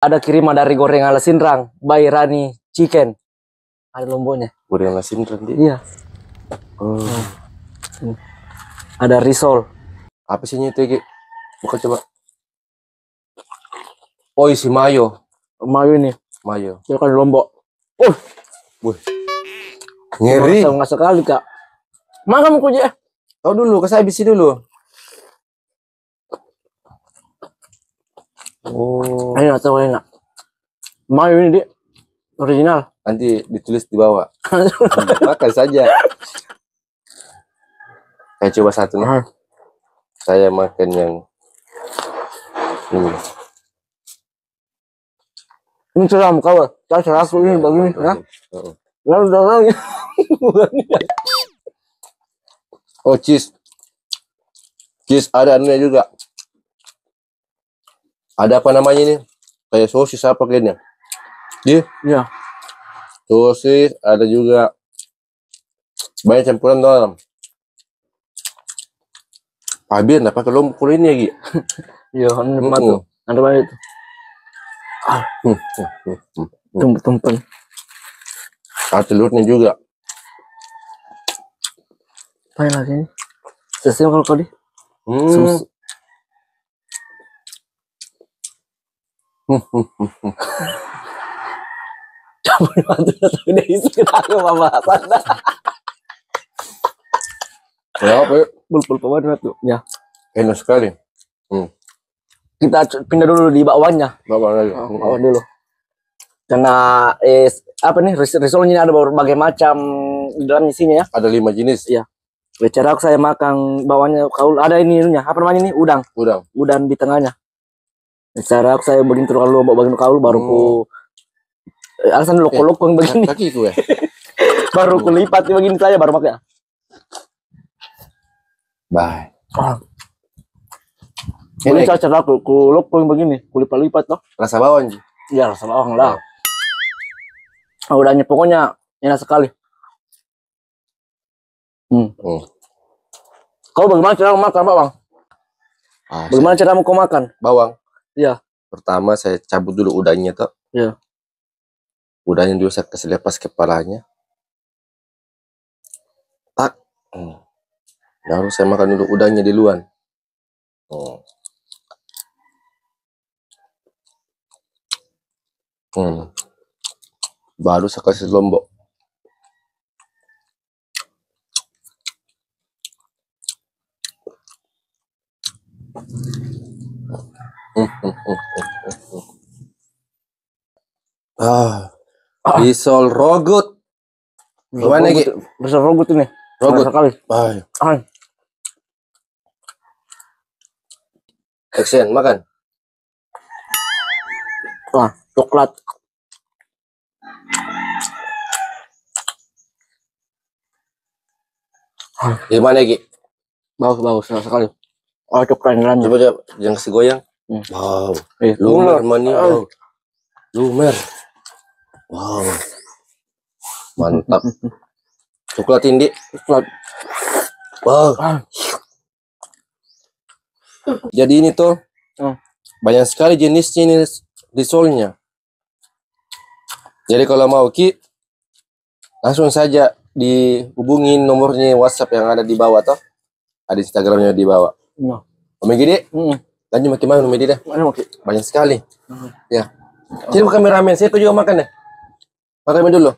Ada kiriman dari Goreng ala Sindrang by Rani Chicken. Ada lomboknya. Goreng ala Sindrang dia. Iya. Ada risol. Apa sih itu, Ki? Buka coba. Oh, isi mayo. Mayo ini. Mayo. Itu kan lombok. Wih. Ngeri. Nggak sekali, Kak. Makan muku aja. Tahu dulu, kasih habisi dulu. Oh. Enak, tahu enak. Mayo ini, Dik. Original. Nanti ditulis di bawah. Makan saja. Saya coba satu nih. Saya makan yang ini. Ini seram kau. Saya seraku ini begini, ya. Lalu dorong. Oh, cheese. Cheese ada anunya juga. Ada apa namanya ini? Kayak sosis apa kayaknya? Iya. Sosis ada juga. Banyak campuran dalam. Habis apa kalau ini lagi? Iya, ini matu. Ada banyak itu. Tumpeng. Ada telurnya juga. Apa yang lagi ini? Sesuai kalau di. Campur batu tapi dia isi aku pembahasan. Ya apa? Pul batu. Ya. Enak sekali. Kita pindah dulu di bawahnya. Bawah lagi. Bawah dulu. Karena apa nih risolnya ada berbagai macam di dalam isinya ya. Ada 5 jenis. Iya. Cara saya makan bawahnya kau ada ininya apa namanya ini udang di tengahnya. Cara saya begini terus kalau bagian kau baru ku alasan loko yang begini. Kaki ku ya. Baru ku lipat begini saya baru makan. Bye. Ini cara ku loko yang begini, ku lipat toh. Rasa bawang. Iya, rasa bawang lah. Udahnya pokoknya enak sekali. Kau bagaimana cara makan bawang? Bagaimana cara kau makan? Bawang? Iya. Pertama saya cabut dulu udangnya toh. Iya. Udangnya dulu saya kasih lepas kepalanya. Tak. Lalu saya makan dulu udangnya di luar. Baru saya kasih lombok. Risol rogut. Gimana lagi? Risol rogut ini. Rogut sekali. Action, makan. Wah, coklat. Gimana lagi? Bagus sekali. Oh, coklat yang coba yang kasih goyang. Wow. Lumer mani. Lumer. Wow. Mantap. Coklat ini. Coklat. Wow. Jadi ini tuh banyak sekali jenisnya ini risolnya. Jadi kalau mau Ki langsung saja dihubungin nomornya WhatsApp yang ada di bawah toh. Ada Instagramnya di bawah. Om Gede, lanjut makin mana Om Gede dah? Banyak sekali. Ya. Sini kameramen, saya juga makan deh. Makan dulu.